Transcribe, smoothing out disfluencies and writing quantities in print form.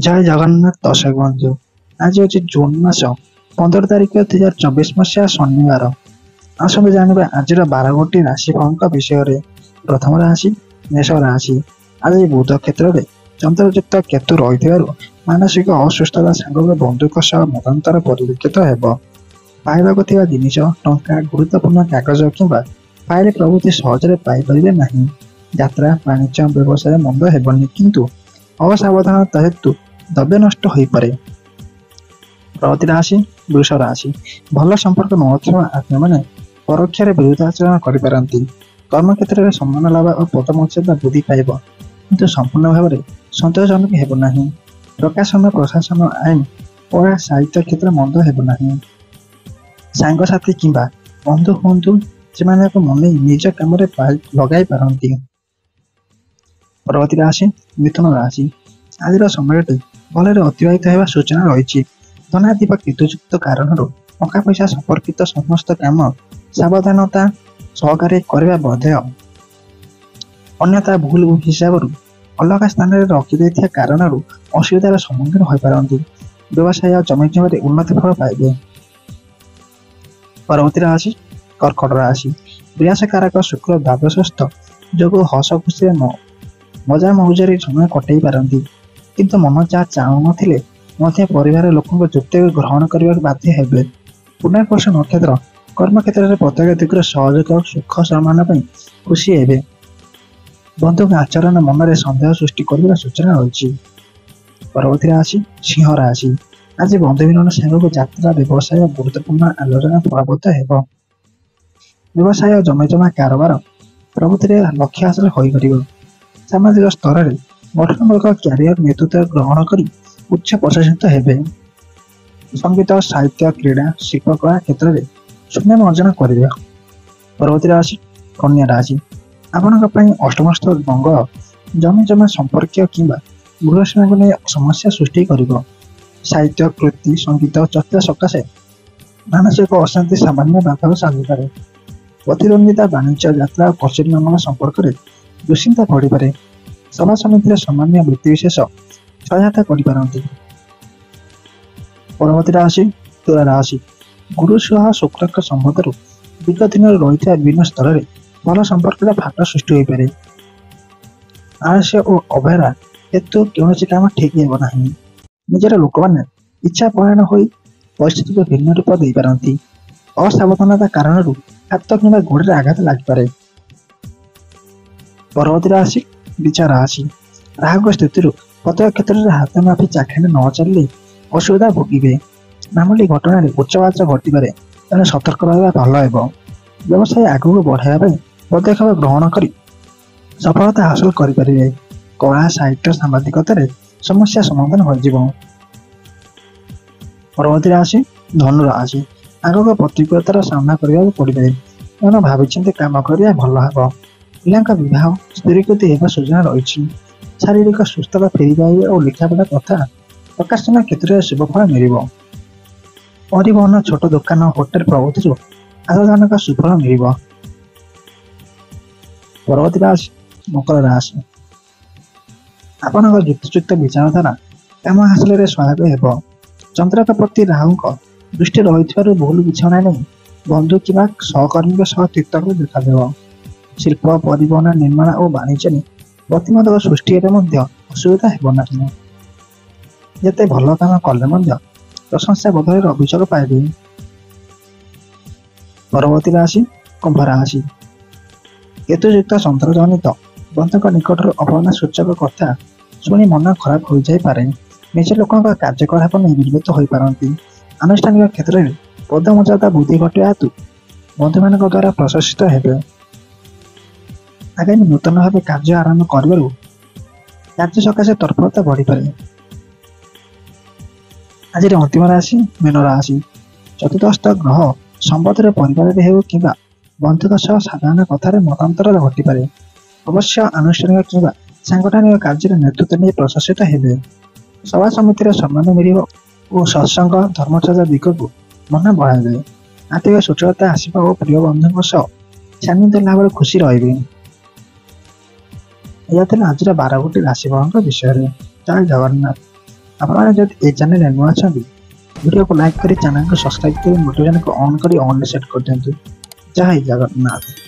ଜୟ ଜଗନ୍ନାଥ ଦର୍ଶକ ବନ୍ଧୁ। ଆଜି ହେଉଛି ଜୁନ୍ ମାସ 15 ତାରିଖ 2024 ମସିହା ଶନିବାର। ଆସନ୍ତୁ ଜାଣିବା ଆଜିର 12ଗୋଟି ରାଶିଫଳଙ୍କ ବିଷୟରେ। ପ୍ରଥମ ରାଶି ମେଷ ରାଶି। ଆଜି ବୁଧ କ୍ଷେତ୍ରରେ ଚନ୍ଦ୍ରଯୁକ୍ତ କେତୁ ରହିଥିବାରୁ ମାନସିକ ଅସୁସ୍ଥତା ସାଙ୍ଗକୁ ବନ୍ଧୁଙ୍କ ସହ ମତାନ୍ତର ପରିଲକ୍ଷିତ ହେବ। ପାଇବାକୁ ଥିବା ଜିନିଷ, ଟଙ୍କା, ଗୁରୁତ୍ୱପୂର୍ଣ୍ଣ କାଗଜ କିମ୍ବା ଫାଇଲ ପ୍ରଭୃତି ସହଜରେ ପାଇପାରିବେ ନାହିଁ। ଯାତ୍ରା, ବାଣିଜ୍ୟ, ବ୍ୟବସାୟ ମନ୍ଦ ହେବନି, କିନ୍ତୁ ଅସାବଧାନତା ହେତୁ ଦ୍ରବ୍ୟ ନଷ୍ଟ ହୋଇପାରେ। ପରବର୍ତ୍ତୀ ରାଶି ବୃଷ ରାଶି। ଭଲ ସମ୍ପର୍କ ନଥିବା ଆତ୍ମୀୟମାନେ ପରୋକ୍ଷରେ ବିରୁଦ୍ଧାଚରଣ କରିପାରନ୍ତି। କର୍ମକ୍ଷେତ୍ରରେ ସମ୍ମାନ ଲାଭ ଓ ପଦମର୍ଯ୍ୟାଦା ବୃଦ୍ଧି ପାଇବ, କିନ୍ତୁ ସମ୍ପୂର୍ଣ୍ଣ ଭାବରେ ସନ୍ତୋଷଜନକ ହେବ ନାହିଁ। ପ୍ରକାଶନ, ପ୍ରଶାସନ, ଆଇନ ଓ ସାହିତ୍ୟ କ୍ଷେତ୍ର ମନ୍ଦ ହେବ ନାହିଁ। ସାଙ୍ଗସାଥି କିମ୍ବା ବନ୍ଧୁ ହୁଅନ୍ତୁ, ସେମାନଙ୍କୁ ମନେଇ ନିଜ କାମରେ ଲଗାଇ ପାରନ୍ତି। ପରବର୍ତ୍ତୀ ରାଶି ମିଥୁନ ରାଶି। ଆଜିର ସମୟଟି ଭଲରେ ଅତିବାହିତ ହେବା ସୂଚନା ରହିଛି। ଧନାଧିପ କେତୁଯୁକ୍ତ କାରଣରୁ ଟଙ୍କା ପଇସା ସମ୍ପର୍କିତ ସମସ୍ତ କାମ ସାବଧାନତା ସହକାରେ କରିବା ବୋଧେ। ଅନ୍ୟଥା ଭୁଲ ହିସାବରୁ ଅଲଗା ସ୍ଥାନରେ ରଖିଦେଇଥିବା କାରଣରୁ ଅସୁବିଧାର ସମ୍ମୁଖୀନ ହୋଇପାରନ୍ତି। ବ୍ୟବସାୟ ଜମିଜମାରେ ଉନ୍ନତି ଫଳ ପାଇବେ। ପରବର୍ତ୍ତୀ ରାଶି କର୍କଟ ରାଶି। ବିଳାସକାରକ ଶୁକ୍ର ଦ୍ୱାଦଶସ୍ଥ ଯୋଗୁଁ ହସ ଖୁସିରେ ମଜା ମଉଜରେ ସମୟ କଟେଇ ପାରନ୍ତି, କିନ୍ତୁ ମନ ଯାହା ଚାହୁଁନଥିଲେ ମଧ୍ୟ ପରିବାର ଲୋକଙ୍କ ଯୁକ୍ତିକୁ ଗ୍ରହଣ କରିବାକୁ ବାଧ୍ୟ ହେବେ। ପୁନର୍ବସୁ ନକ୍ଷତ୍ର କର୍ମକ୍ଷେତ୍ରରେ ପ୍ରତ୍ୟେକ ଦିଗର ସହଯୋଗ ସୁଖ ସମ୍ମାନ ପାଇଁ ଖୁସି ହେବେ। ବନ୍ଧୁଙ୍କ ଆଚରଣ ମନରେ ସନ୍ଦେହ ସୃଷ୍ଟି କରିବାର ସୂଚନା ରହିଛି। ପରବର୍ତ୍ତୀ ରାଶି ସିଂହ ରାଶି। ଆଜି ବନ୍ଧୁ ମିଳନ ସାଙ୍ଗକୁ ଯାତ୍ରା, ବ୍ୟବସାୟ ଗୁରୁତ୍ୱପୂର୍ଣ୍ଣ ଆଲୋଚନା ଫଳବତ ହେବ। ବ୍ୟବସାୟ ଜମିଜମା କାରବାର ପ୍ରଭୃତିରେ ଲକ୍ଷ୍ୟ ହାସଲ ହୋଇପାରିବ। ସାମାଜିକ ସ୍ତରରେ ଗଠନମୂଳକ କ୍ୟାରିୟର ନେତୃତ୍ୱ ଗ୍ରହଣ କରି ଉଚ୍ଚ ପ୍ରଶାସିତ ହେବେ। ସଙ୍ଗୀତ, ସାହିତ୍ୟ, କ୍ରୀଡ଼ା, ଶିଳ୍ପକଳା କ୍ଷେତ୍ରରେ ସୁନାମ ଅର୍ଜନ କରିବେ। ପରବର୍ତ୍ତୀ ରାଶି କନ୍ୟା ରାଶି। ଆପଣଙ୍କ ପାଇଁ ଅଷ୍ଟମସ୍ଥ ମଙ୍ଗଳ ଜମିଜମା ସମ୍ପର୍କୀୟ କିମ୍ବା ଗୃହସୀମାକୁ ନେଇ ସମସ୍ୟା ସୃଷ୍ଟି କରିବ। ସାହିତ୍ୟ, କୃତି, ସଙ୍ଗୀତ ଚର୍ଚ୍ଚା ସକାଶେ ମାନସିକ ଅଶାନ୍ତି ସାମାନ୍ୟ ବାଧକ ସାଜିପାରେ। ପ୍ରତିଦ୍ୱନ୍ଦିତା, ବାଣିଜ୍ୟ, ଯାତ୍ରା ଓ କଚେରୀ ମାମଲା ସମ୍ପର୍କରେ ଦୁଶ୍ଚିନ୍ତା ପଡ଼ିପାରେ। ସଭା ସମିତିରେ ସାମାନ୍ୟ ବ୍ୟକ୍ତିବିଶେଷ ସହାୟତା କରିପାରନ୍ତି। ପରବର୍ତ୍ତୀ ରାଶି ତୁଳା ରାଶି। ଗୁରୁ ସହ ଶୁକ୍ରଙ୍କ ସମ୍ବନ୍ଧରୁ ବିଗତ ଦିନରେ ରହିଥିବା ବିଭିନ୍ନ ସ୍ତରରେ ଭଲ ସମ୍ପର୍କର ଫାଟ ସୃଷ୍ଟି ହୋଇପାରେ। ଆଳସ୍ୟ ଓ ଅବହେଳା ହେତୁ କୌଣସି କାମ ଠିକ୍ ହେବ ନାହିଁ। ନିଜର ଲୋକମାନେ ଇଚ୍ଛା ପରାୟଣ ହୋଇ ପରିସ୍ଥିତିକୁ ଭିନ୍ନ ରୂପ ଦେଇପାରନ୍ତି। ଅସାବଧାନତା କାରଣରୁ ହାତ କିମ୍ବା ଗୋଡ଼ରେ ଆଘାତ ଲାଗିପାରେ। ପରବର୍ତ୍ତୀ ରାଶି ବିଛା ରାଶି। ରାହୁଙ୍କ ସ୍ଥିତିରୁ ପ୍ରତ୍ୟେକ କ୍ଷେତ୍ରରେ ହାତ ମାପି ଚାଖଣ୍ଡେ ନ ଚାଲିଲେ ଅସୁବିଧା ଭୋଗିବେ। ମାମୁଲି ଘଟଣାରେ ଉଚ୍ଚବାଚ ଘଟିପାରେ, ତେଣୁ ସତର୍କ ରହିବା ଭଲ ହେବ। ବ୍ୟବସାୟ ଆଗକୁ ବଢ଼ାଇବା ପାଇଁ ପଦକ୍ଷେପ ଗ୍ରହଣ କରି ସଫଳତା ହାସଲ କରିପାରିବେ। କଳା, ସାହିତ୍ୟ, ସାମ୍ବାଦିକତାରେ ସମସ୍ୟା ସମାଧାନ ହୋଇଯିବ। ପରବର୍ତ୍ତୀ ରାଶି ଧନୁ ରାଶି। ଆଗକୁ ପ୍ରତିକୂଳତାର ସାମ୍ନା କରିବାକୁ ପଡ଼ିପାରେ, ତେଣୁ ଭାବିଚିନ୍ତି କାମ କରିବା ଭଲ ହେବ। ପିଲାଙ୍କ ବିବାହ ସ୍ଥିରୀକୃତି ହେବା ସୂଚନା ରହିଛି। ଶାରୀରିକ ସୁସ୍ଥତା ଫେରି ପାଇବେ ଓ ଲେଖାପଢ଼ା ତଥା ପ୍ରକାଶନ କ୍ଷେତ୍ରରେ ଶୁଭଫଳ ମିଳିବ। ପରିବହନ, ଛୋଟ ଦୋକାନ, ହୋଟେଲ ପ୍ରଭୃତିରୁ ଆଶାଜନକ ସୁଫଳ ମିଳିବ। ପରବର୍ତ୍ତୀ ରାଶି ମକର ରାଶି। ଆପଣଙ୍କ ଯୁକ୍ତିଯୁକ୍ତ ବିଚାରଧାରା କାମ ହାସଲରେ ସହାୟକ ହେବ। ଚନ୍ଦ୍ରଙ୍କ ପ୍ରତି ରାହୁଙ୍କ ଦୃଷ୍ଟି ରହିଥିବାରୁ ଭୁଲ ବୁଝାମଣା ନେଇ ବନ୍ଧୁ କିମ୍ବା ସହକର୍ମୀଙ୍କ ସହ ତିକ୍ତତା ଦେଖାଦେବ। ଶିଳ୍ପ, ପରିବହନ, ନିର୍ମାଣ ଓ ବାଣିଜ୍ୟରେ ପ୍ରତିବନ୍ଧକ ସୃଷ୍ଟି ହେଲେ ମଧ୍ୟ ଅସୁବିଧା ହେବ ନାହିଁ। ଯେତେ ଭଲ କାମ କଲେ ମଧ୍ୟ ପ୍ରଶଂସା ବଦଳରେ ଅଭିଯୋଗ ପାଇବେ। ପରବର୍ତ୍ତୀ ରାଶି କୁମ୍ଭ ରାଶି। କେତୁଯୁକ୍ତ ଚନ୍ଦ୍ରଜନିତ ବନ୍ଧୁଙ୍କ ନିକଟରୁ ଅଭାବନା ସୂଚକ କଥା ଶୁଣି ମନ ଖରାପ ହୋଇଯାଇପାରେ। ନିଜ ଲୋକଙ୍କ କାର୍ଯ୍ୟକଳାପ ନେଇ ବିବ୍ରତ ହୋଇପାରନ୍ତି। ଆନୁଷ୍ଠାନିକ କ୍ଷେତ୍ରରେ ପଦମର୍ଯ୍ୟାଦା ବୃଦ୍ଧି ଘଟିବା ହେତୁ ବନ୍ଧୁମାନଙ୍କ ଦ୍ୱାରା ପ୍ରଶଂସିତ ହେବେ। ଆଗାମୀ ନୂତନ ଭାବେ କାର୍ଯ୍ୟ ଆରମ୍ଭ କରିବାରୁ କାର୍ଯ୍ୟ ସକାଶେ ତତ୍ପରତା ବଢ଼ିପାରେ। ଆଜିର ଅନ୍ତିମ ରାଶି ମୀନ ରାଶି। ଚତୁର୍ଥସ୍ଥ ଗ୍ରହ ସମ୍ବନ୍ଧରେ ପରିବାରରେ ହେଉ କିମ୍ବା ବନ୍ଧୁଙ୍କ ସହ ସାଧାରଣ କଥାରେ ମତାନ୍ତର ଘଟିପାରେ। ଅବଶ୍ୟ ଆନୁଷ୍ଠାନିକ କିମ୍ବା ସାଂଗଠନିକ କାର୍ଯ୍ୟରେ ନେତୃତ୍ୱ ନେଇ ପ୍ରଶାସିତ ହେବେ। ସଭା ସମିତିରେ ସମ୍ମାନ ମିଳିବ ଓ ସତ୍ସଙ୍ଗ, ଧର୍ମଚର୍ଚ୍ଚା ଦିଗକୁ ମନ ବଳାଇବେ। ଆର୍ଥିକ ସଚ୍ଛଳତା ଆସିବା ଓ ପ୍ରିୟ ବନ୍ଧୁଙ୍କ ସହ ସାନ୍ନିଧ୍ୟ ଲାଭରେ ଖୁସି ରହିବେ। ଏହା ଥିଲା ଆଜିର 12ଗୋଟି ରାଶିଫଳଙ୍କ ବିଷୟରେ। ଜୟ ଜଗନ୍ନାଥ। ଆପଣମାନେ ଯଦି ଏ ଚ୍ୟାନେଲରେ ନୂଆ ଅଛନ୍ତି ଭିଡ଼ିଓକୁ ଲାଇକ୍ କରି ଚ୍ୟାନେଲକୁ ସବସ୍କ୍ରାଇବ୍ କରି ନୋଟିଫିକେସନକୁ ଅନ୍ କରି ଅନ୍ରେ ସେଟ୍ କରିଦିଅନ୍ତୁ। ଜୟ ଜଗନ୍ନାଥ।